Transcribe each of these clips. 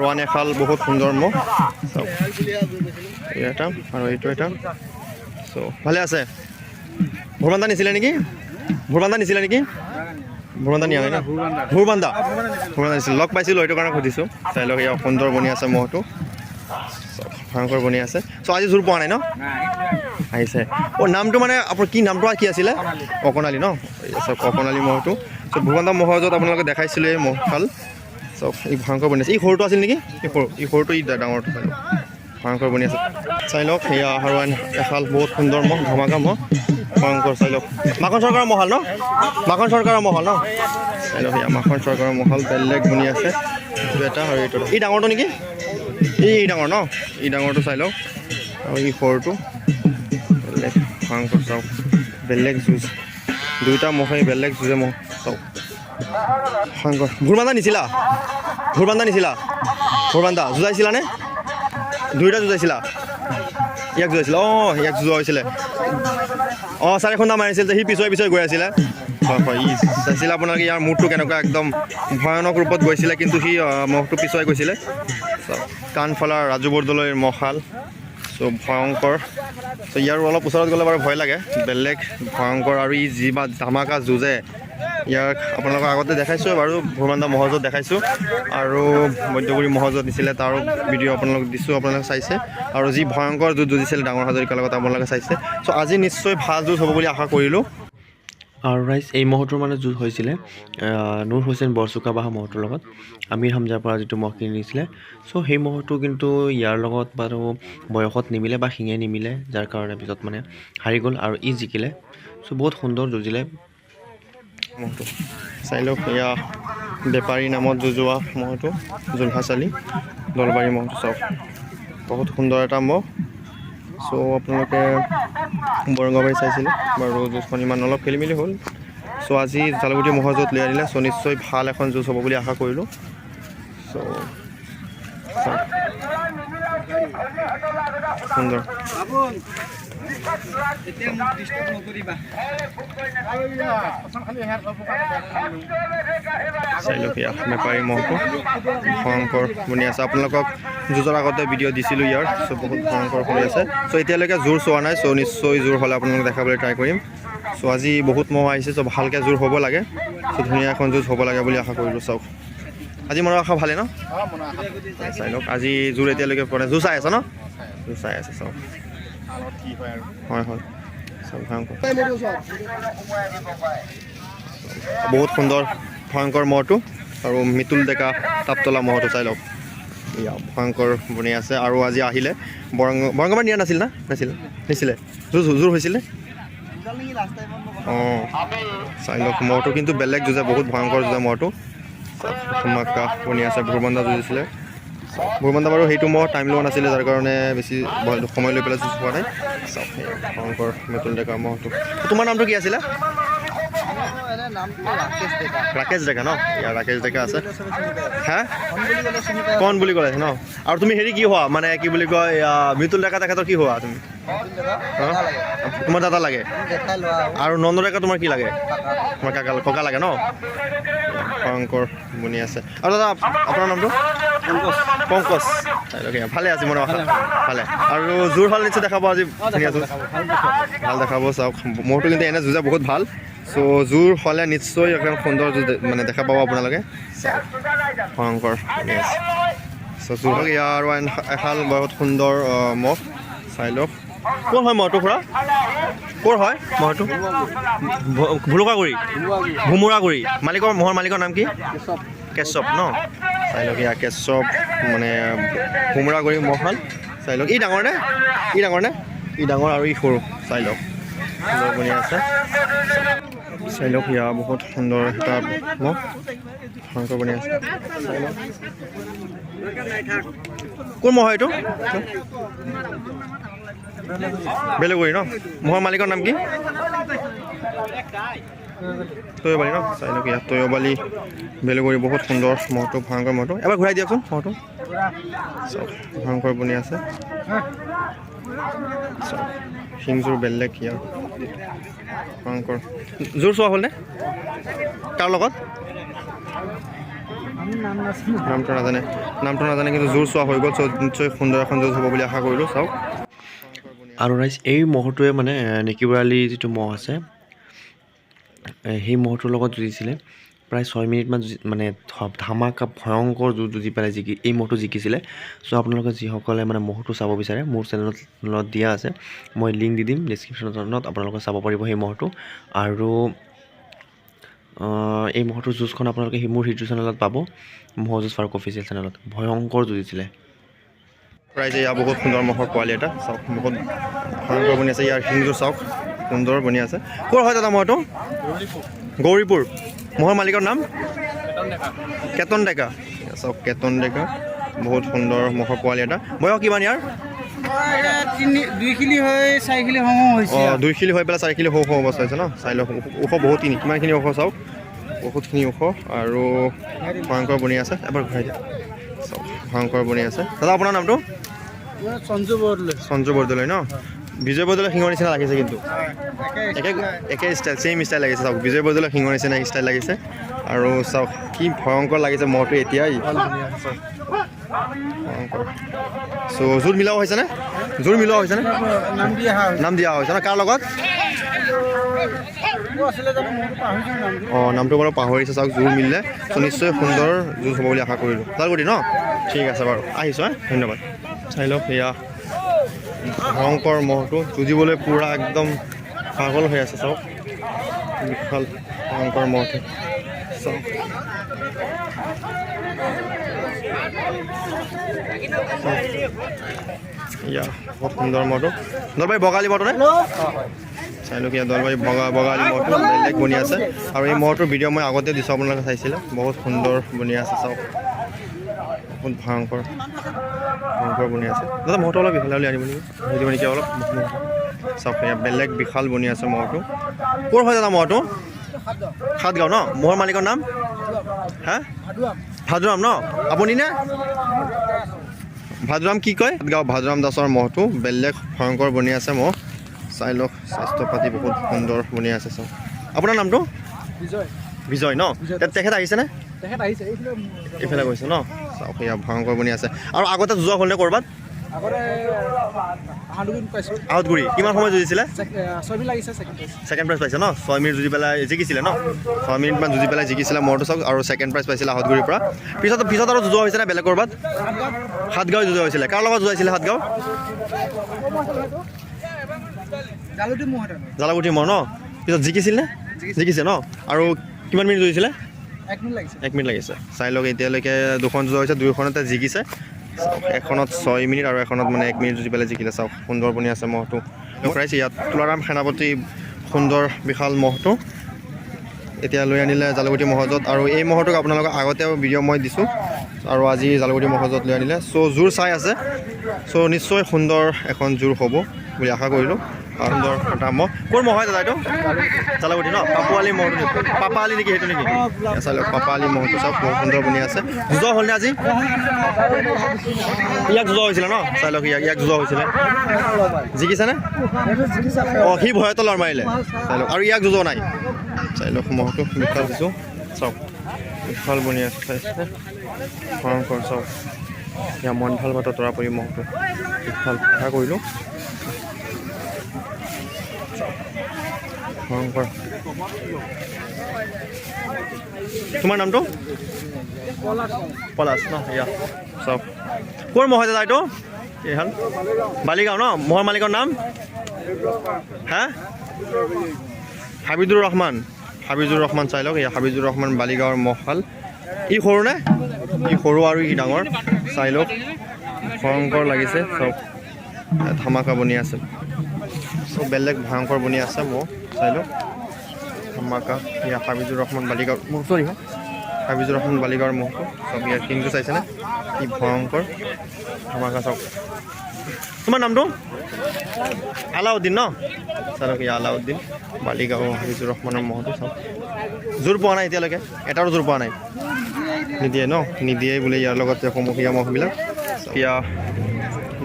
হাৰোৱান এশাল বহুত সুন্দৰ মহ চাওক এটা আৰু এইটো এটা চ' ভালে আছে ভোৰবান্ধা নিছিলে নেকি ভোৰবান্ধা নিয়া নাই ন ভোৰবান্ধা নিছিল লগ পাইছিলোঁ সেইটো কাৰণে সুধিছোঁ চাই লওক ইয়াৰ সুন্দৰ বনি আছে মহটো ভয়ংকৰ বনি আছে চ' আজি জোৰ পোৱা নাই ন আহিছে নামটো মানে আপোনাৰ কি নামটো কি আছিলে অকণালী ন চাওক অকণালী মহটো চ' ভোৰবান্ধা মহৰ য'ত আপোনালোকে দেখাইছিলোঁ এই মহশাল চাওক এই ভয়ংকৰ বনি আছে এই সৰুটো আছিল নেকি এই সৰুটো ই ডাঙৰটো চাই লওক ভয়ংকৰ বনি আছে চাই লওক সেয়া হাৰোৱান এশাল বহুত সুন্দৰ মহ ধমাকা মহ ভয়ংকৰ চাই লওক মাখন চৰকাৰৰ মহাল ন মাখন চৰকাৰৰ মহল ন চাই লওক সেয়া মাখন চৰকাৰৰ মহল বেলেগ বনি আছে এইটো এটা আৰু এইটো এই ডাঙৰটো নেকি এই ডাঙৰ ন এই ডাঙৰটো চাই লওক আৰু এই সৰুটো বেলেগ ভয়ংকৰ চাওক বেলেগ যুঁজ দুইটা মহে বেলেগ যুঁজে মহ চাওক ভয়ংকৰ ভোৰবান্ধা নিছিলা ভোৰবান্ধা যুঁজাইছিলানে দুইটা যুঁজাইছিলা ইয়াক যুঁজাইছিলা ইয়াক যুঁজোৱা হৈছিলে চাৰি খুন্দা মাৰিছিল যে সি পিছুৱাই গৈ আছিলে হয় ই চাইছিলে আপোনালোকে ইয়াৰ মূৰটো কেনেকুৱা একদম ভয়ানক ৰূপত গৈছিলে কিন্তু সি মহটো পিছুৱাই গৈছিলে কাণফলাৰ ৰাজু বৰদলৈৰ মহশাল চ' ভয়ংকৰ চ' ইয়াৰ অলপ ওচৰত গ'লে বাৰু ভয় লাগে বেলেগ ভয়ংকৰ আৰু ই যি বা ধামাকা যুঁজে ইয়াক আপোনালোকক আগতে দেখাইছোঁ বাৰু ভোৰবান্ধা মহজত দেখাইছোঁ আৰু মধ্যগুৰি মহজত দিছিলে তাৰো ভিডিঅ' আপোনালোকক দিছোঁ আপোনালোকে চাইছে আৰু যি ভয়ংকৰ যুঁজ যুঁজিছিল ডাঙৰ হাজৰিকাৰ লগত আপোনালোকে চাইছে চ' আজি নিশ্চয় ভাল যুঁজ হ'ব বুলি আশা কৰিলোঁ আৰু ৰাইজ এই মহটোৰ মানে যুঁজ হৈছিলে নুৰ হুছেইন বৰচুকাবাহা মহটোৰ লগত আমিৰ হামজাৰ পৰা যিটো মহ কিনি দিছিলে চ' সেই মহটো কিন্তু ইয়াৰ লগত বাৰু বয়সত নিমিলে বা শিঙে নিমিলে যাৰ কাৰণে পিছত মানে হাৰি গ'ল আৰু ই জিকিলে চ' বহুত সুন্দৰ যুঁজিলে মহটো চাই লওক এয়া বেপাৰী নামত যুঁজোৱা মহটো জুলহাচালি দলবাৰী মহটো চাওক বহুত সুন্দৰ এটা মহ চ' আপোনালোকে বৰঙাবাৰী চাইছিলে বাৰু যুঁজখন ইমান অলপ খেলি মেলি হ'ল চ' আজি জালুগুটি মহৰ য'ত লৈ আনিলে চ' নিশ্চয় ভাল এখন যুঁজ হ'ব বুলি আশা কৰিলোঁ চ' সুন্দৰ চাই লওক ইয়াৰ বেপাৰী মহটো ভয়ংকৰ বনি আছে আপোনালোকক যুঁজৰ আগতে ভিডিঅ' দিছিলোঁ ইয়াৰ চ' বহুত ভয়ংকৰ হৈ আছে চ' এতিয়ালৈকে জোৰ চোৱা নাই চ' নিশ্চয় জোৰ হ'লে আপোনালোকক দেখাবলৈ ট্ৰাই কৰিম চ' আজি বহুত মহ আহিছে চ' ভালকৈ জোৰ হ'ব লাগে চ' ধুনীয়া এখন যুঁজ হ'ব লাগে বুলি আশা কৰিলোঁ চাওক আজি মনৰ আশা ভালে ন চাই লওক আজি জোৰ এতিয়ালৈকে পোৱা নাই জোৰ চাই আছে ন জোৰ চাই আছে চাওক হয় চাওক ভয়ংকৰ বহুত সুন্দৰ ভয়ংকৰ মহটো আৰু মিতুল ডেকা তাপতলা মহটো চাই লওক এয়া ভয়ংকৰ বনি আছে আৰু আজি আহিলে বৰঙাবাৰী নিয়া নিছিলে জোৰ হৈছিলে চাই লওক মহটো কিন্তু বেলেগ যুঁজে বহুত ভয়ংকৰ যুঁজে মহটো ধমাকা বনি আছে ভোৰবান্ধা যুঁজিছিলে ভোৰবান্ধা বাৰু সেইটো মহ টাইম লোৱা নাছিলে যাৰ কাৰণে বেছি সময় লৈ পেলাই যুঁজ পোৱা নাই চাওক ভয়ংকৰ মিতুল ডেকা মহটো তোমাৰ নামটো কি আছিলে ৰাকেশ ডেকা ন ইয়াৰ ৰাকেশ ডেকা আছে হা কণ বুলি ক'লে ন আৰু তুমি হেৰি কি হোৱা মানে কি বুলি কয় মিতুল ডেকা তেখেতৰ কি হোৱা তুমি তোমাৰ দাদা লাগে আৰু নন্দ ডেকা তোমাৰ কি লাগে তোমাৰ ককা লাগে ন ভয়ংকৰ বনি আছে আৰু দাদা আপোনাৰ নামটো পংকজ ভালে আছে মনৰ আশা ভালে আৰু জোৰ ভাল নিশ্চয় দেখাব আজি ধুনীয়া যুঁজ ভাল দেখাব চাওক মহটো কিন্তু এনে যুঁজে বহুত ভাল চ' জোৰ হ'লে নিশ্চয় একদম সুন্দৰ যুঁজ মানে দেখা পাব আপোনালোকে ভয়ংকৰ বনি আছে চ' জোৰ হ'ল ইয়াৰ আৰু এশাল বহুত সুন্দৰ মহ চাই লওক ক'ৰ হয় মহটো খুৰা ক'ৰ হয় মহটো ভুলুকাগুৰি ভুমুৰাগুৰি মহৰ মালিকৰ নাম কি কেশৱ ন চাই লওক ইয়াৰ কেশৱ মানে ভুমুৰাগুৰি মহশাল চাই লওক ই ডাঙৰ নে ই ডাঙৰ আৰু ই সৰু চাই লওক সুন্দৰ বনি আছে চাই লওক ইয়াৰ বহুত সুন্দৰ এটা মহ ভয়ংকৰ বনি আছে চাই লওক কোন মহ এইটো বেলেগুৰি ন মহৰ মালিকৰ নাম কি তৈয়বালী ন চাই লওক ইয়াত তৈয়বালী বেলেগুৰি বহুত সুন্দৰ মহটো ভয়ংকৰ মহটো এবাৰ ঘূৰাই দিয়কচোন মহটো চাওক ভয়ংকৰ বনি আছে চাওক শিংযোৰ বেলেগ ইয়াৰ ভয়ংকৰ জোৰ চোৱা হ'লনে তাৰ লগত নামটো নাজানে কিন্তু জোৰ চোৱা হৈ গ'ল। চ' নিশ্চয় সুন্দৰ এখন যুঁজ হ'ব বুলি আশা কৰিলোঁ। চাওক আৰু ৰাইজ এই মহটোৱে মানে নেকিবৰালি যিটো মহ আছে সেই মহটোৰ লগত যুঁজিছিলে প্ৰায় 6 মিনিটমান মানে ধামাকা ভয়ংকৰ যুঁজি পেলাই এই মহটো জিকিছিলে। চ' আপোনালোকে যিসকলে মানে মহটো চাব বিচাৰে মোৰ চেনেলত দিয়া আছে, মই লিংক দি দিম ডেছক্ৰিপশ্যনত, আপোনালোকে চাব পাৰিব সেই মহটো। আৰু এই মহটোৰ যুঁজখন আপোনালোকে মোৰ সিটো চেনেলত পাব, মহ যুঁজ ফাৰুক অফিচিয়েল চেনেলত। ভয়ংকৰ যুঁজিছিলে। প্ৰায় যে ইয়াৰ বহুত সুন্দৰ মহৰ পোৱালি এটা চাওক, বহুত ভয়ংকৰ বনি আছে। ইয়াৰ শিংটো চাওক সুন্দৰ বনি আছে। ক'ৰ হয় দাদা মহটো? গৌৰীপুৰ। মহৰ মালিকৰ নাম কেতন ডেকা। চাওক কেতন ডেকা, বহুত সুন্দৰ মহৰ পোৱালি এটা। বয়স কিমান ইয়াৰ? 2 খিলি হৈ 4 খিলি হওঁ হৈছে। 2 খিলি হৈ পেলাই 4 খিলি সৌ অৱস্থা হৈছে ন? চাই লওক ওখ বহুতখিনি, কিমানখিনি ওখ চাওক, বহুতখিনি ওখ আৰু ভয়ংকৰ বনি আছে। এবাৰ ঘূৰাই দিয়া। চাওক ভয়ংকৰ বনি আছে। দাদা আপোনাৰ নামটো? সঞ্জু বৰদলৈ ন? বিজয় বৰদলৈ শিঙৰ নিচিনা লাগিছে কিন্তু একে ষ্টাইল, ছেইম ষ্টাইল লাগিছে। চাওক বিজয় বৰদলৈ শিঙৰ নিচিনা ষ্টাইল লাগিছে। আৰু চাওক কি ভয়ংকৰ লাগিছে মহটো এতিয়াই। ভয়ংকৰ। চ' জোৰ মিলোৱা হৈছেনে? নাম দিয়া হৈছে ন? কাৰ লগত? নামটো বাৰু পাহৰিছে। চাওক জোৰ মিলিলে চ' নিশ্চয় সুন্দৰ যুঁজ হ'ব বুলি আশা কৰিলোঁ। জালুগুটি ন? ঠিক আছে বাৰু, আহিছোঁ ধন্যবাদ। চাই লওক এয়া ভয়ংকৰ মহটো যুঁজিবলৈ পূৰা একদম পাগল হৈ আছে। চাওক বিশাল ভয়ংকৰ মহটো চাওক। ইয়া বহুত সুন্দৰ মহটো। দলবাৰী বগালী মহটো নে? চাই লওক ইয়াত দলবাৰী বগালী মহটো বেলেগ বনি আছে। আৰু এই মহটোৰ ভিডিঅ' মই আগতে দিছোঁ, আপোনালোকে চাইছিলে। বহুত সুন্দৰ বনি আছে। চাওক বহুত ভয়ংকৰ বনি আছে। দাদা মহটো অলপ ইফালে উলিয়াই আনিব নেকি? দিব নেকি অলপ? চাওক ইয়াত বেলেগ বিশাল বনি আছে মহটো। ক'ৰ হয় দাদা মহটো? সাতগাঁও ন? মহৰ মালিকৰ নাম? হা ভাদুৰাম ন? আপুনি নে? ভাদুৰাম কি কয়? সাতগাঁও ভাদুৰাম দাসৰ মহটো বেলেগ ভয়ংকৰ বনি আছে মহ। চাই লওক স্বাস্থ্য পাতি বহুত সুন্দৰ বনি আছে। চাওক আপোনাৰ নামটো? বিজয় ন? তেখেত আহিছেনে? এইফালে গৈছে ন? চাওক এয়া ভয়ংকৰ বনি আছে। আৰু আগতে যোৱা হ'লনে ক'ৰবাত? আউটগুৰি। কিমান সময় যুঁজিছিলে? ছেকেণ্ড প্ৰাইজ পাইছে ন? 6 মিনিট যুঁজি পেলাই জিকিছিলে ন? 6 মিনিটমান যুঁজি পেলাই জিকিছিলে মহটো। চাওক আৰু ছেকেণ্ড প্ৰাইজ পাইছিলে আউটগুৰিৰ পৰা। পিছত আৰু যুঁজোৱা হৈছেনে বেলেগ ক'ৰবাত? সাতগাঁও যুঁজোৱা হৈছিলে। কাৰ লগত যুঁজাইছিলে সাতগাঁও? জালুগুটি মহ ন? পিছত জিকিছিল নে? জিকিছে ন? আৰু কিমান মিনিট যুঁজিছিলে? 1 মিনিট লাগিছে। চাই লওক এতিয়ালৈকে 2খন যুঁজোৱা হৈছে, 2খনতে জিকিছে। এখনত 6 মিনিট আৰু এখনত মানে 1 মিনিট যুঁজি পেলাই জিকিলে। চাওক সুন্দৰ বনি আছে মহটো। প্ৰাইজ ইয়াত তুলাৰাম সেনাপতি সুন্দৰ বিশাল মহটো এতিয়া লৈ আনিলে জালুগুটি মহজত। আৰু এই মহটোক আপোনালোকক আগতেও ভিডিঅ' মই দিছোঁ, আৰু আজি জালুগুটি মহজত লৈ আনিলে। চ' জোৰ চাই আছে। চ' নিশ্চয় সুন্দৰ এখন জোৰ হ'ব বুলি আশা কৰিলোঁ। সুন্দৰ এটা মহ। ক'ৰ মহ হয় দাদা এইটো? জালুগুটি ন? পাপুৱালি মহটো নেকি? পাপালি নেকি সেইটো নেকি? চাই লওক পাপালি মহটো চাওক বহুত সুন্দৰ বনি আছে। যুঁজোৱা হ'লনে আজি? ইয়াক যুঁজোৱা হৈছিলে ন? চাই লওক ইয়াক যুঁজোৱা হৈছিলে। জিকিছেনে? সি ভয়তো লৰ মাৰিলে। চাই লওক আৰু ইয়াক যুঁজোৱা নাই। চাই লওক মহটো বিশাল দিছোঁ। চাওক বিশাল বনি আছে। চাইছে ভয়ংকৰ। চাওক ইয়াৰ মনভাল বাটৰ তৰাপৰি মহটো বিশাল আশা কৰিলোঁ। ভয়ংকৰ। তোমাৰ নামটো? পলাশ ন? ইয়া চাওক ক'ৰ মহ হয় দাদা এইটো? এইখন বালিগাঁও ন? মহৰ মালিকৰ নাম? হা হাবিজুৰ ৰহমান। চাই লওক এয়া হাবিজুৰ ৰহমান বালিগাঁৱৰ মহশাল। ই সৰু নে? ই সৰু আৰু ই ডাঙৰ। চাই লওক ভয়ংকৰ লাগিছে। চব ধামাকা বনি আছে। চব বেলেগ ভয়ংকৰ বনি আছে মহ। চাই লওক ধামাকা। ইয়া হাবিজুৰ ৰহমান বালিগাঁৱৰ মহ। হাবিজুৰ ৰহমান বালিগাঁৱৰ মহটো চব ইয়াৰ কিংটো চাইছেনে? কি ভয়ংকৰ ধামাকা। চাওক তোমাৰ নামটো? আলাউদ্দিন ন? চাই লওক ইয়া আলাউদ্দিন বালিগাঁও হাবিজুৰ ৰহমানৰ মহটো। চাওক জোৰ পোৱা নাই এতিয়ালৈকে, এটাৰো জোৰ পোৱা নাই। নিদিয়ে ন? নিদিয়েই বোলে ইয়াৰ লগত সমূহীয়া মহবিলাক। এতিয়া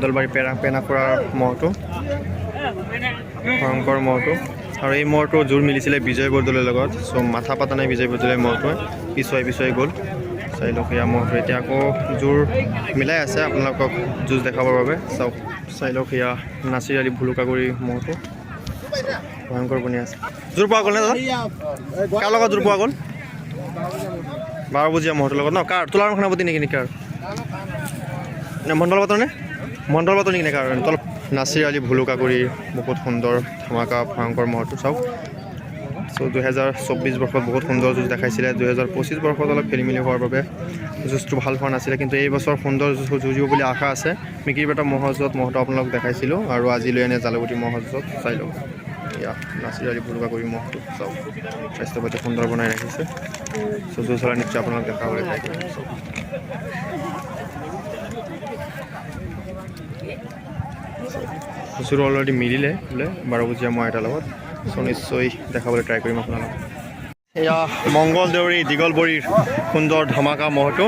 দলবাৰী পেনাখোৰাৰ মহটো ভয়ংকৰ মহটো। আৰু এই মহটো জোৰ মিলিছিলে বিজয় বৰদলৈৰ লগত। চ' মাথা পাতা নাই বিজয় বৰদলৈৰ মহটোৱে, পিছুৱাই গ'ল। চাই লওক এয়া মহটো এতিয়া আকৌ জোৰ মিলাই আছে আপোনালোকক যুঁজ দেখাবৰ বাবে চাওক চাই লওক এয়া নাচিৰ আলি ভুলুকাগুৰি মহটো ভয়ংকৰ বনি আছে জোৰ পোৱা গ'ল নে দাদা কাৰ লগত জোৰ পোৱা গ'ল 12 বজীয়া মহটোৰ লগত ন কাৰ তোলাৰ খানাপতি নেকি কাৰ নে মণ্ডল বাটৰ নে মণ্ডল বাটৰ নেকি কাৰ তল নাচিৰ আলি ভুলুকাগুৰি বহুত সুন্দৰ ধামাকা ভয়ংকৰ মহটো চাওক চ' 2024 বৰ্ষত বহুত সুন্দৰ যুঁজ দেখাইছিলে 2025 বৰ্ষত অলপ খেলি মেলি হোৱাৰ বাবে যুঁজটো ভাল হোৱা নাছিলে কিন্তু এই বছৰ সুন্দৰ যুঁজিব বুলি আশা আছে মিকিৰবেটা মহযুঁজত মহটো আপোনালোক দেখাইছিলোঁ আৰু আজি লৈ আনে জালুগুটি মহযুঁজত চাই লওক এয়া নাচিৰ আলি ভুলুকাগুৰি মহটো চাওক স্বাস্থ্য পাতি সুন্দৰ বনাই ৰাখিছে চ' যুঁজ হ'লে নিশ্চয় আপোনালোক দেখাবলৈ ট্ৰাই কৰিম হুচুৰ অলৰেডি মিলিলে বোলে 12 বজীয়া মহ এটাৰ লগত চ' নিশ্চয় দেখাবলৈ ট্ৰাই কৰিম আপোনালোকক এয়া মংগল দেউৰী দীঘলবৰীৰ সুন্দৰ ধামাকা মহটো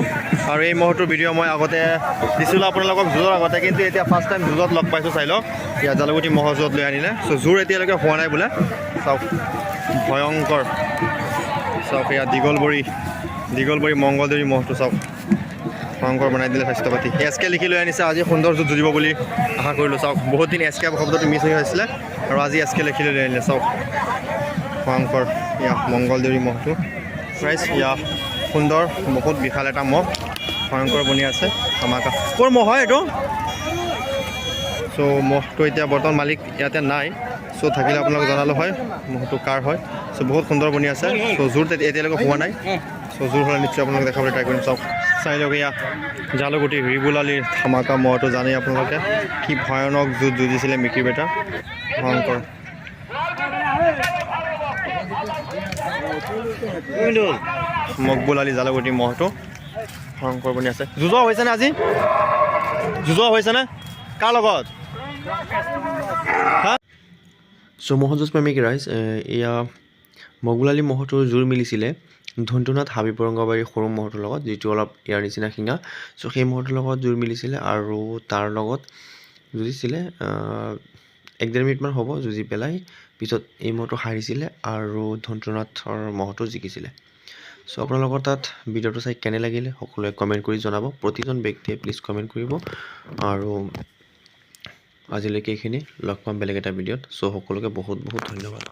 আৰু এই মহটোৰ ভিডিঅ' মই আগতে দিছিলোঁ আপোনালোকক যুঁজৰ আগতে কিন্তু এতিয়া ফাৰ্ষ্ট টাইম যুঁজত লগ পাইছোঁ চাই লওক ইয়াত জালুগুটি মহযুঁজত লৈ আনিলে চ' জোৰ এতিয়ালৈকে হোৱা নাই বোলে চাওক ভয়ংকৰ চাওক এয়া দীঘলবৰী মংগল দেউৰী মহটো চাওক ভয়ংকৰ বনাই দিলে স্বাস্থ্য পাতি এছ কে লিখি লৈ আনিছে আজি সুন্দৰ যুঁজ যুঁজিব বুলি আশা কৰিলোঁ চাওক বহুত দিন এছ কে শব্দটো মিছ হৈ হৈছিলে আৰু আজি এছ কে লিখি লৈ আনিলে চাওক ভয়ংকৰ ইয়া মংগল দেউৰী মহটো প্ৰাইচ ইয়া সুন্দৰ বহুত বিশাল এটা মহ ভয়ংকৰ বনি আছে ধামাকা ক'ৰ মহ হয় এইটো চ' মহটো এতিয়া বৰ্তমান মালিক ইয়াতে নাই চ' থাকিলে আপোনালোক জনালোঁ হয় মহটো কাৰ হয় চ' বহুত সুন্দৰ বনি আছে চ' জোৰ এতিয়ালৈকে হোৱা নাই চ' জোৰ হ'লে নিশ্চয় আপোনালোকে দেখাবলৈ ট্ৰাই কৰিম চাওক চাই লওক এয়া জালুগুটি ৰিবুল আলিৰ ধামাকা মহটো জানেই আপোনালোকে কি ভয়ানক যুঁজ যুঁজিছিলে মিকিৰবেটা ভয়ংকৰ মকবুল আলি জালুগুটি মহটো ভয়ংকৰ বনি আছে যুঁজোৱা হৈছেনে আজি যুঁজোৱা হৈছেনে কাৰ লগত চ' মহযুঁজ প্ৰেমিক ৰাইজ এয়া মকবুল আলি মহটোৰ জোৰ মিলিছিলে ধুনটুনাথ হাবিবৰংগবাৰীৰ সৰু মহটোৰ লগত যিটো অলপ ইয়াৰ নিচিনা শিঙা চ' সেই মহটোৰ লগত জোৰ মিলিছিলে আৰু তাৰ লগত যুঁজিছিলে 1-1.5 মিনিটমান হ'ব যুঁজি পেলাই পিছত এই মহটো হাৰিছিলে আৰু ধুনটুনাথৰ মহটো জিকিছিলে চ' আপোনালোকৰ তাত ভিডিঅ'টো চাই কেনে লাগিলে সকলোৱে কমেণ্ট কৰি জনাব প্ৰতিজন ব্যক্তিয়ে প্লিজ কমেণ্ট কৰিব আৰু আজিলৈকে এইখিনি লগ পাম বেলেগ এটা ভিডিঅ'ত চ' সকলোকে বহুত বহুত ধন্যবাদ